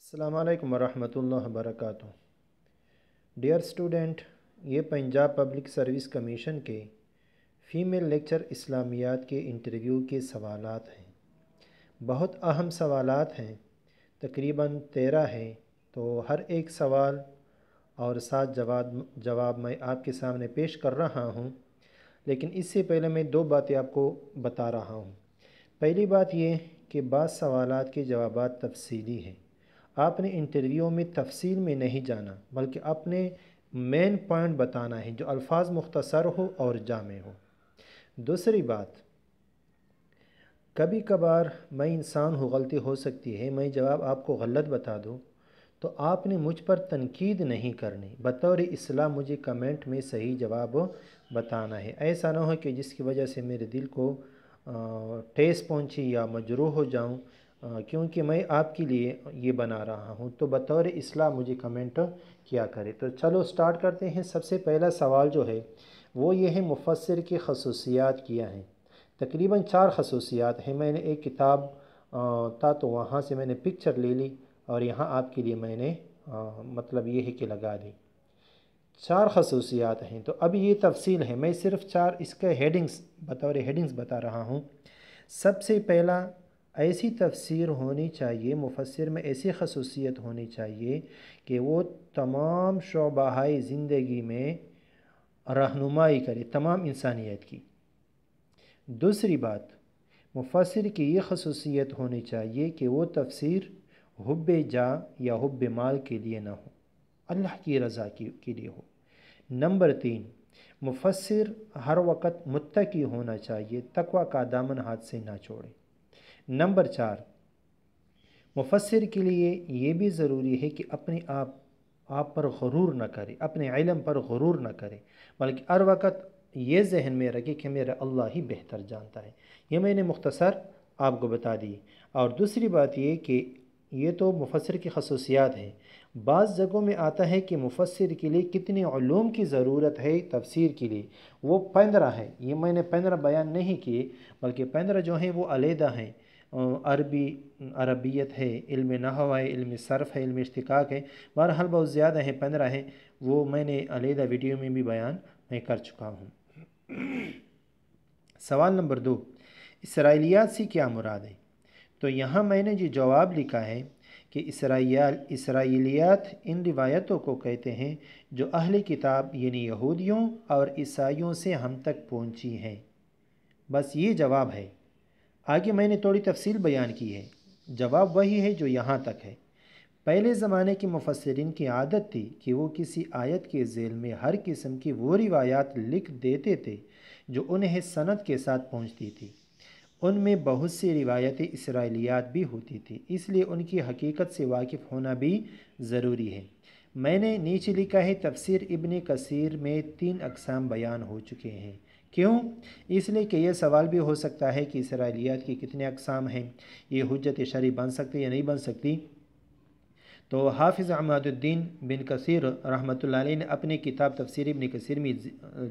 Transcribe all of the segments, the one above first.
السلام علیکم ورحمۃ اللہ وبرکاتہ۔ ڈیئر اسٹوڈنٹ، یہ پنجاب پبلک سروس کمیشن کے فیمیل لیکچر اسلامیات کے انٹرویو کے سوالات ہیں۔ بہت اہم سوالات ہیں، تقریباً 13 ہیں، تو ہر ایک سوال اور 7 جواب میں آپ کے سامنے پیش کر رہا ہوں، لیکن اس سے پہلے میں 2 باتیں آپ کو بتا رہا ہوں۔ پہلی بات یہ کہ بعض سوالات کے جوابات تفصیلی ہیں، آپ نے انٹرویو میں تفصیل میں نہیں جانا بلکہ اپنے مین پوائنٹ بتانا ہے جو الفاظ مختصر ہو اور جامع ہو۔ دوسری بات، کبھی کبھار میں انسان ہوں، غلطی ہو سکتی ہے، میں جواب آپ کو غلط بتا دوں تو آپ نے مجھ پر تنقید نہیں کرنی، بطور اصلاح مجھے کمنٹ میں صحیح جواب بتانا ہے۔ ایسا نہ ہو کہ جس کی وجہ سے میرے دل کو ٹھیس پہنچی یا مجروح ہو جاؤں، کیونکہ میں آپ کے لیے یہ بنا رہا ہوں، تو بطور اصلاح مجھے کمنٹ کیا کرے۔ تو چلو سٹارٹ کرتے ہیں۔ سب سے پہلا سوال جو ہے وہ یہ ہے، مفسر کی خصوصیات کیا ہیں؟ تقریباً 4 خصوصیات ہیں۔ میں نے ایک کتاب تھا تو وہاں سے میں نے پکچر لے لی اور یہاں آپ کے لیے میں نے مطلب یہ ہے کہ لگا دی۔ 4 خصوصیات ہیں، تو اب یہ تفصیل ہے، میں صرف 4 اس کے بطور ہیڈنگز بتا رہا ہوں۔ سب سے پہلا، ایسی تفسیر ہونی چاہیے، مفسر میں ایسی خصوصیت ہونی چاہیے کہ وہ تمام شعبۂ زندگی میں رہنمائی کرے، تمام انسانیت کی۔ دوسری بات، مفسر کی یہ خصوصیت ہونی چاہیے کہ وہ تفسیر حب جا یا حب مال کے لیے نہ ہو، اللہ کی رضا کے لیے ہو۔ نمبر 3، مفسر ہر وقت متقی ہونا چاہیے، تقوی کا دامن ہاتھ سے نہ چھوڑے۔ نمبر 4، مفسر کے لیے یہ بھی ضروری ہے کہ اپنے آپ پر غرور نہ کرے، اپنے علم پر غرور نہ کرے، بلکہ ہر وقت یہ ذہن میں رکھے کہ میرا اللہ ہی بہتر جانتا ہے۔ یہ میں نے مختصر آپ کو بتا دی۔ اور دوسری بات یہ کہ یہ تو مفسر کی خصوصیات ہیں، بعض جگہوں میں آتا ہے کہ مفسر کے لیے کتنے علوم کی ضرورت ہے تفسیر کے لیے، وہ 15 ہے۔ یہ میں نے 15 بیان نہیں کیے، بلکہ 15 جو ہیں وہ علیحدہ ہیں۔ عربیت ہے، علم نحو ہے، علم صرف ہے، علم اشتقاق ہے، بہرحال بہت زیادہ ہیں، 15 ہیں، وہ میں نے علیحدہ ویڈیو میں بھی بیان میں کر چکا ہوں۔ سوال نمبر 2، اسرائیلیات سے کیا مراد ہے؟ تو یہاں میں نے جو جواب لکھا ہے کہ اسرائیلیات ان روایتوں کو کہتے ہیں جو اہل کتاب یعنی یہودیوں اور عیسائیوں سے ہم تک پہنچی ہیں، بس یہ جواب ہے۔ آگے میں نے تھوڑی تفصیل بیان کی ہے، جواب وہی ہے جو یہاں تک ہے۔ پہلے زمانے کے مفسرین کی عادت تھی کہ وہ کسی آیت کے ذیل میں ہر قسم کی وہ روایات لکھ دیتے تھے جو انہیں سند کے ساتھ پہنچتی تھی۔ ان میں بہت سی روایتیں اسرائیلیات بھی ہوتی تھی، اس لیے ان کی حقیقت سے واقف ہونا بھی ضروری ہے۔ میں نے نیچے لکھا ہے، تفسیر ابن کثیر میں 3 اقسام بیان ہو چکے ہیں۔ کیوں؟ اس لیے کہ یہ سوال بھی ہو سکتا ہے کہ اسرائیلیات کی کتنے اقسام ہیں، یہ حجت شرعی بن سکتی یا نہیں بن سکتی۔ تو حافظ عماد الدین بن کثیر رحمۃ اللہ علیہ نے اپنی کتاب تفسیر ابن کثیر میں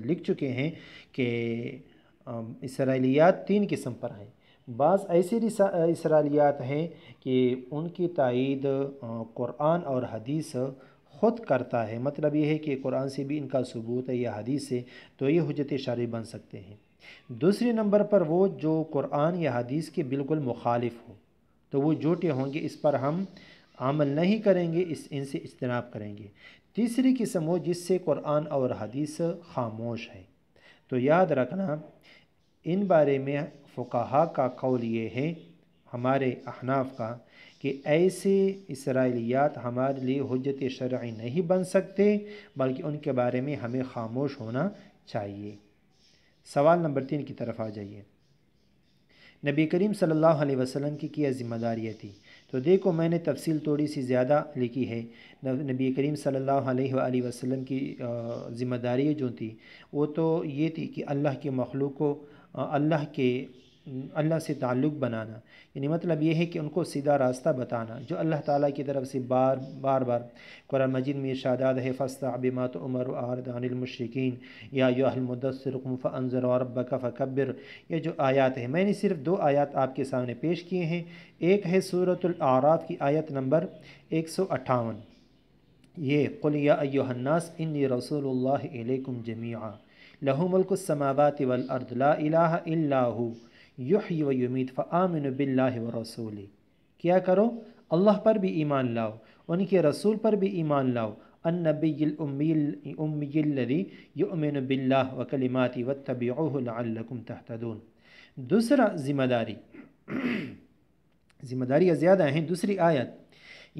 لکھ چکے ہیں کہ اسرائیلیات 3 قسم پر ہیں۔ بعض ایسی اسرائیلیات ہیں کہ ان کی تائید قرآن اور حدیث خود کرتا ہے، مطلب یہ ہے کہ قرآن سے بھی ان کا ثبوت ہے یا حدیث سے، تو یہ حجت شرعی بن سکتے ہیں۔ دوسری نمبر پر وہ جو قرآن یا حدیث کے بالکل مخالف ہو، تو وہ جھوٹے ہوں گے، اس پر ہم عمل نہیں کریں گے، ان سے اجتناب کریں گے۔ تیسری قسم وہ جس سے قرآن اور حدیث خاموش ہے۔ تو یاد رکھنا، ان بارے میں فقہاء کا قول یہ ہے، ہمارے احناف کا، کہ ایسے اسرائیلیات ہمارے لیے حجت شرعی نہیں بن سکتے، بلکہ ان کے بارے میں ہمیں خاموش ہونا چاہیے۔ سوال نمبر 3 کی طرف آ جائیے۔ نبی کریم صلی اللہ علیہ وسلم کی کیا ذمہ داریاں تھی؟ تو دیکھو، میں نے تفصیل تھوڑی سی زیادہ لکھی ہے۔ نبی کریم صلی اللہ علیہ وآلہ وسلم کی ذمہ داریاں جو تھی وہ تو یہ تھی کہ اللہ کی مخلوق کو، اللہ کے اللہ سے تعلق بنانا، یعنی مطلب یہ ہے کہ ان کو سیدھا راستہ بتانا جو اللہ تعالیٰ کی طرف سے بار بار قرآن مجید میں ارشادات ہے، فاصدع بما تؤمر واعرض عن المشرکین یا ایھا المدثر قم فانذر وربک فکبر۔ یہ جو آیات ہیں، میں نے صرف 2 آیات آپ کے سامنے پیش کیے ہیں۔ ایک ہے سورۃ الاعراف کی آیت نمبر 158، یہ قل یا ایھا الناس انی رسول اللہ الیکم جمیعا لہ ملک السماوات والارض لا الہ الا ہو یحیی و یمیت فآمنوا باللہ ورسولہ۔ کیا کرو؟ اللہ پر بھی ایمان لاؤ، ان کے رسول پر بھی ایمان لاؤ، النبی الامی الذی یؤمن باللہ وکلماتہ واتبعوہ لعلکم تہتدون۔ دوسرا ذمہ داری زیادہ ہیں۔ دوسری آیت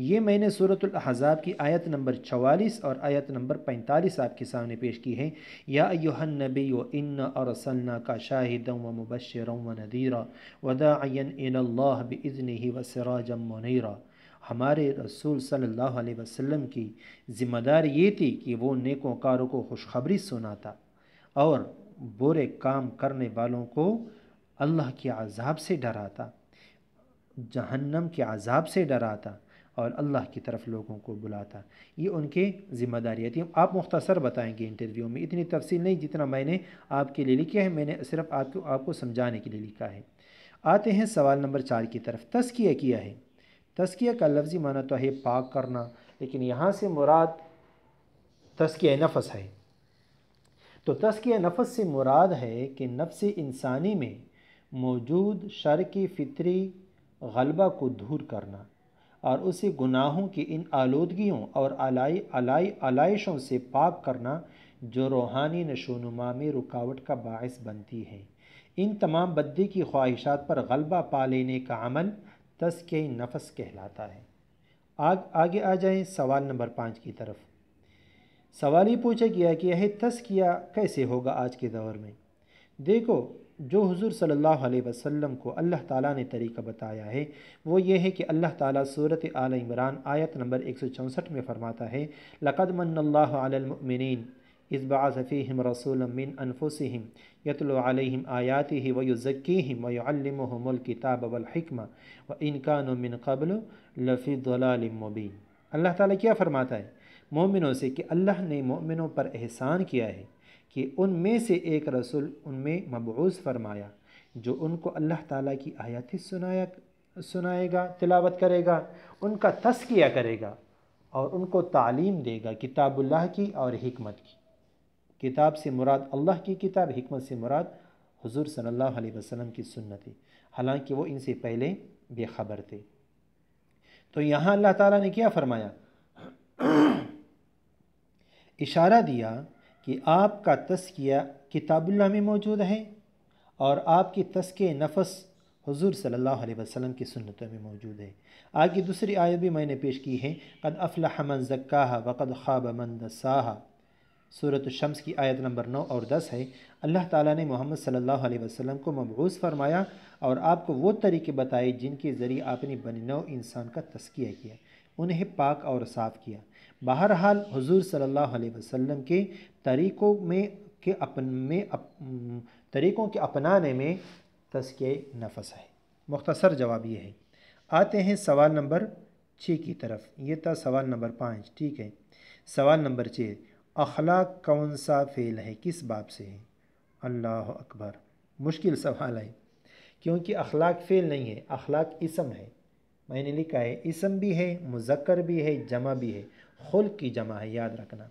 یہ میں نے سورۃ الاحزاب کی آیت نمبر 44 اور آیت نمبر 45 آپ کے سامنے پیش کی ہے۔ یا ایھا النبی انا ارسلناک شاہدا ومبشرا ونذیرا وداعیا الی اللہ باذنہ وسراجا منیرا۔ ہمارے رسول صلی اللہ علیہ وسلم کی ذمہ داری یہ تھی کہ وہ نیکوکاروں کو خوشخبری سناتا اور برے کام کرنے والوں کو اللہ کے عذاب سے ڈراتا، جہنم کے عذاب سے ڈراتا اور اللہ کی طرف لوگوں کو بلاتا۔ یہ ان کے ذمہ داریاں تھیں۔ آپ مختصر بتائیں گے انٹرویو میں، اتنی تفصیل نہیں جتنا میں نے آپ کے لیے لکھا ہے، میں نے صرف آپ کو سمجھانے کے لیے لکھا ہے۔ آتے ہیں سوال نمبر 4 کی طرف۔ تزکیہ کیا ہے؟ تزکیہ کا لفظی معنی تو ہے پاک کرنا، لیکن یہاں سے مراد تزکیہ نفس ہے۔ تو تزکیہ نفس سے مراد ہے کہ نفس انسانی میں موجود شر کی فطری غلبہ کو دور کرنا اور اسے گناہوں کی ان آلودگیوں اور علائشوں سے پاک کرنا جو روحانی نشوونما میں رکاوٹ کا باعث بنتی ہے۔ ان تمام بدی کی خواہشات پر غلبہ پا لینے کا عمل تزکیہ نفس کہلاتا ہے۔ آگے آ جائیں سوال نمبر 5 کی طرف۔ سوال یہ پوچھا گیا کہ یہ تزکیہ کیسے ہوگا آج کے دور میں؟ دیکھو، جو حضور صلی اللہ علیہ وسلم کو اللہ تعالیٰ نے طریقہ بتایا ہے وہ یہ ہے کہ اللہ تعالیٰ سورۃ آل عمران آیت نمبر 164 میں فرماتا ہے، لَقَدْ مَنَّ اللَّهُ عَلَى الْمُؤْمِنِينَ إِذْ بَعَثَ فِيهِمْ رَسُولًا مِّنْ أَنفُسِهِمْ يَتْلُو عَلَيْهِمْ آيَاتِهِ وَيُزَكِّيهِمْ وَيُعَلِّمُهُمُ الْكِتَابَ وَالْحِكْمَةَ وَإِنْ كَانُوا مِنْ قَبْلُ لَفِي ضَلَالٍ مُّبِينٍ۔ اللہ تعالیٰ کیا فرماتا ہے مومنوں سے کہ اللہ نے مومنوں پر احسان کیا ہے کہ ان میں سے ایک رسول ان میں مبعوث فرمایا جو ان کو اللہ تعالیٰ کی آیات سنائے گا، تلاوت کرے گا، ان کا تزکیہ کرے گا اور ان کو تعلیم دے گا کتاب اللہ کی اور حکمت کی۔ کتاب سے مراد اللہ کی کتاب، حکمت سے مراد حضور صلی اللہ علیہ وسلم کی سنت ہے، حالانکہ وہ ان سے پہلے بے خبر تھے۔ تو یہاں اللہ تعالیٰ نے کیا فرمایا؟ اشارہ دیا کہ آپ کا تزکیہ کتاب اللہ میں موجود ہے اور آپ کی تزکیہ نفس حضور صلی اللہ علیہ وسلم کی سنتوں میں موجود ہے۔ آگے دوسری آیت بھی میں نے پیش کی ہے، قد افلح من زکاہا وقد خاب من دساہا۔ سورۃ الشمس کی آیت نمبر 9 اور 10 ہے۔ اللہ تعالیٰ نے محمد صلی اللہ علیہ وسلم کو مبعوث فرمایا اور آپ کو وہ طریقے بتائے جن کے ذریعے آپ نے بنی نوع انسان کا تزکیہ کیا، انہیں پاک اور صاف کیا۔ بہرحال حضور صلی اللہ علیہ وسلم کے طریقوں کے اپنانے میں تزکیہ نفس ہے۔ مختصر جواب یہ ہے۔ آتے ہیں سوال نمبر 6 کی طرف۔ یہ تھا سوال نمبر 5، ٹھیک ہے۔ سوال نمبر 6، اخلاق کون سا فعل ہے، کس باب سے ہے؟ اللہ اکبر، مشکل سوال ہے کیونکہ اخلاق فعل نہیں ہے، اخلاق اسم ہے۔ میں نے لکھا ہے اسم بھی ہے، مذکر بھی ہے، جمع بھی ہے، خلق کی جمع ہے، یاد رکھنا۔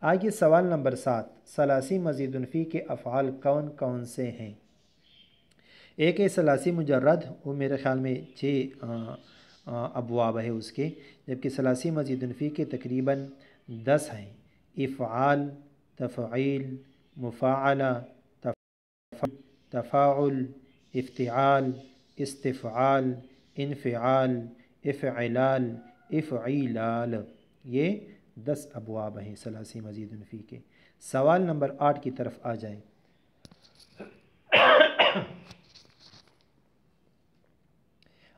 آگے سوال نمبر 7، ثلاثی مزید فی کے افعال کون کون سے ہیں؟ ایک ہے ثلاثی مجرد، وہ میرے خیال میں 6 ابواب ہے اس کے، جبکہ ثلاثی مزید فی کے تقریباً 10 ہیں۔ افعال، تفعیل، مفاعلہ، تفاعل، افتعال، استفعال، انفعال، افعلال، افعیلال، یہ 10 ابواب ہیں ثلاثی مزید فی کے۔ سوال نمبر 8 کی طرف آ جائیں۔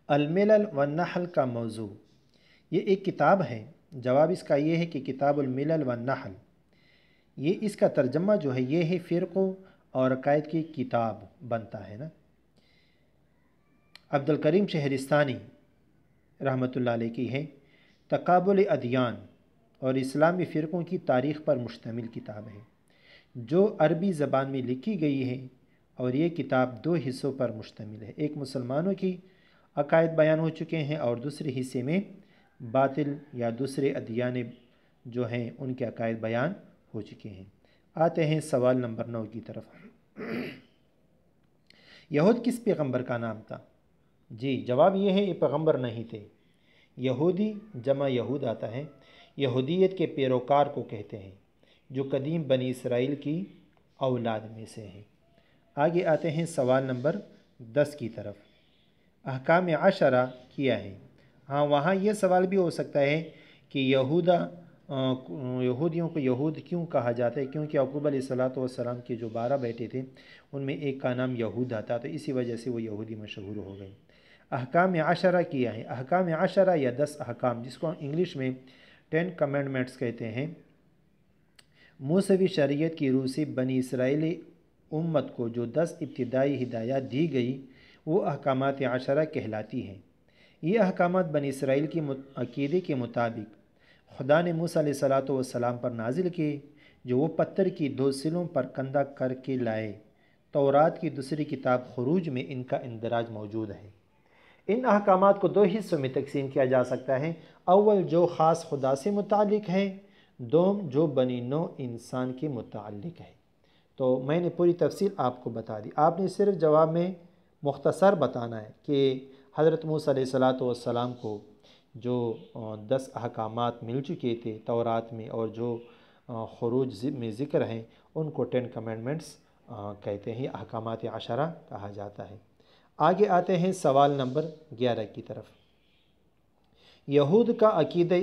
الملل والنحل کا موضوع، یہ ایک کتاب ہے۔ جواب اس کا یہ ہے کہ کتاب الملل والنحل، یہ اس کا ترجمہ جو ہے یہ ہے فرقوں اور عقائد کی کتاب بنتا ہے نا۔ عبدالکریم شہرستانی رحمۃ اللہ علیہ کی ہے، تقابل ادیان اور اسلامی فرقوں کی تاریخ پر مشتمل کتاب ہے، جو عربی زبان میں لکھی گئی ہے، اور یہ کتاب 2 حصوں پر مشتمل ہے۔ ایک مسلمانوں کی عقائد بیان ہو چکے ہیں، اور دوسرے حصے میں باطل یا دوسرے ادیان جو ہیں ان کے عقائد بیان ہو چکے ہیں۔ آتے ہیں سوال نمبر 9 کی طرف۔ یہود کس پیغمبر کا نام تھا؟ جی جواب یہ ہے، یہ پیغمبر نہیں تھے۔ یہودی جمع یہود آتا ہے، یہودیت کے پیروکار کو کہتے ہیں، جو قدیم بنی اسرائیل کی اولاد میں سے ہیں۔ آگے آتے ہیں سوال نمبر 10 کی طرف۔ احکام عشرہ کیا ہے؟ ہاں، وہاں یہ سوال بھی ہو سکتا ہے کہ یہودیوں کو یہود کیوں کہا جاتا ہے؟ کیونکہ یعقوب علیہ السلام کے جو 12 بیٹے تھے ان میں ایک کا نام یہودا تھا، تو اسی وجہ سے وہ یہودی مشہور ہو گئے۔ احکام عشرہ کیا ہے؟ احکام عشرہ یا 10 احکام، جس کو انگلش میں 10 کمینڈمنٹس کہتے ہیں، موسوی شریعت کی روح سے بنی اسرائیلی امت کو جو 10 ابتدائی ہدایات دی گئی وہ احکامات عشرہ کہلاتی ہیں۔ یہ احکامات بنی اسرائیل کی عقیدے کے مطابق خدا نے موسیٰ علیہ السلام پر نازل کیے، جو وہ پتھر کی 2 سلوں پر کندہ کر کے لائے۔ تورات کی دوسری کتاب خروج میں ان کا اندراج موجود ہے۔ ان احکامات کو 2 حصوں میں تقسیم کیا جا سکتا ہے، اول جو خاص خدا سے متعلق ہے، دوم جو بنی نوع انسان کے متعلق ہے۔ تو میں نے پوری تفصیل آپ کو بتا دی، آپ نے صرف جواب میں مختصر بتانا ہے کہ حضرت موسیٰ علیہ السلام کو جو 10 احکامات مل چکے تھے تورات میں، اور جو خروج میں ذکر ہیں، ان کو 10 کمینڈمنٹس کہتے ہیں، احکامات عشرہ کہا جاتا ہے۔ آگے آتے ہیں سوال نمبر 11 کی طرف۔ یہود کا عقیدہ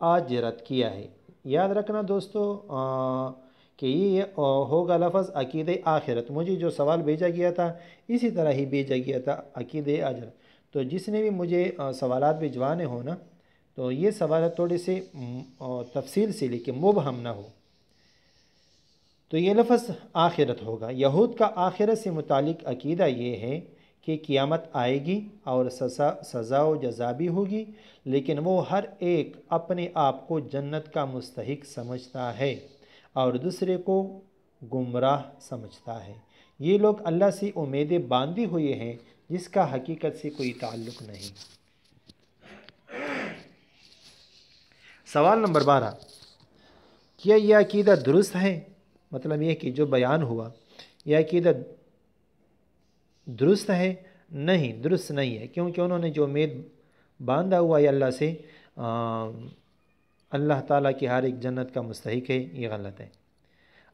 آج رد کیا ہے؟ یاد رکھنا دوستو کہ یہ ہوگا لفظ عقیدہ آخرت۔ مجھے جو سوال بھیجا گیا تھا اسی طرح ہی بھیجا گیا تھا، عقیدہ آخرت۔ تو جس نے بھی مجھے سوالات بھجوانے ہو نا، تو یہ سوالات تھوڑے سے تفصیل سے لکھیں، مبہم نہ ہو۔ تو یہ لفظ آخرت ہوگا۔ یہود کا آخرت سے متعلق عقیدہ یہ ہے کہ قیامت آئے گی اور سزا و جزا بھی ہوگی، لیکن وہ ہر ایک اپنے آپ کو جنت کا مستحق سمجھتا ہے اور دوسرے کو گمراہ سمجھتا ہے۔ یہ لوگ اللہ سے امیدیں باندھے ہوئے ہیں جس کا حقیقت سے کوئی تعلق نہیں۔ سوال نمبر 12، کیا یہ عقیدہ درست ہے؟ مطلب یہ کہ جو بیان ہوا یہ عقیدہ درست ہے؟ نہیں، درست نہیں ہے، کیونکہ انہوں نے جو امید باندھا ہوا ہے اللہ سے، اللہ تعالیٰ کی ہر ایک جنت کا مستحق ہے، یہ غلط ہے۔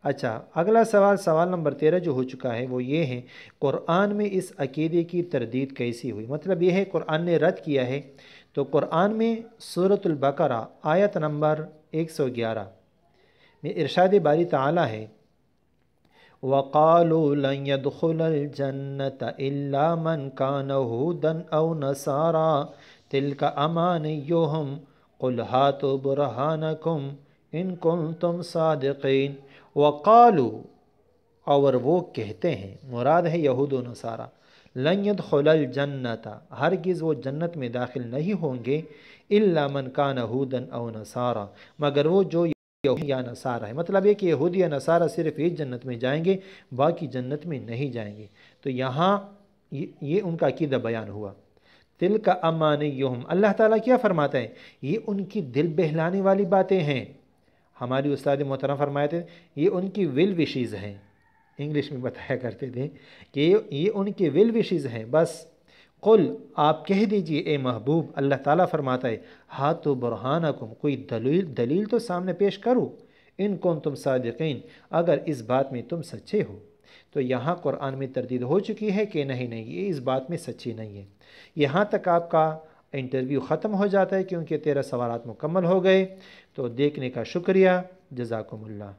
اچھا، اگلا سوال نمبر 13 جو ہو چکا ہے وہ یہ ہے، قرآن میں اس عقیدے کی تردید کیسی ہوئی؟ مطلب یہ ہے قرآن نے رد کیا ہے۔ تو قرآن میں سورۃ البقرہ آیت نمبر 111 میں ارشاد باری تعالیٰ ہے، وَقَالُوا لَن يَدْخُلَ الْجَنَّةَ إِلَّا مَنْ كَانَ هُودًا أَوْ نَصَارَىٰ تِلْكَ أَمَانِيُّهُمْ قُلْ هَاتُوا بُرْهَانَكُمْ إِن كُنتُمْ صَادِقِينَ۔ وَقَالُوا، اور وہ کہتے ہیں، مراد ہے یہود و نصارہ، لن يدخل الجنت، ہرگز وہ جنت میں داخل نہیں ہوں گے، الا من کان ہودا او نصارا، مگر وہ جو یہودی یا نصارہ ہے۔ مطلب یہ کہ یہودی یا نصارہ صرف ایک جنت میں جائیں گے، باقی جنت میں نہیں جائیں گے۔ تو یہاں یہ ان کا عقیدہ بیان ہوا۔ تلک امانیہم، اللہ تعالیٰ کیا فرماتا ہے؟ یہ ان کی دل بہلانے والی باتیں ہیں۔ ہماری استاد محترم فرمائے تھے یہ ان کی ول وشیز ہیں، انگلش میں بتایا کرتے تھے کہ یہ ان کی ول وشیز ہیں۔ بس قل، آپ کہہ دیجئے اے محبوب، اللہ تعالیٰ فرماتا ہے، ہاتو برہانکم، کوئی دلیل تو سامنے پیش کرو، ان کنتم صادقین، اگر اس بات میں تم سچے ہو۔ تو یہاں قرآن میں تردید ہو چکی ہے کہ نہیں یہ اس بات میں سچی نہیں ہے۔ یہاں تک آپ کا انٹرویو ختم ہو جاتا ہے کیونکہ 13 سوالات مکمل ہو گئے۔ تو دیکھنے کا شکریہ، جزاکم اللہ۔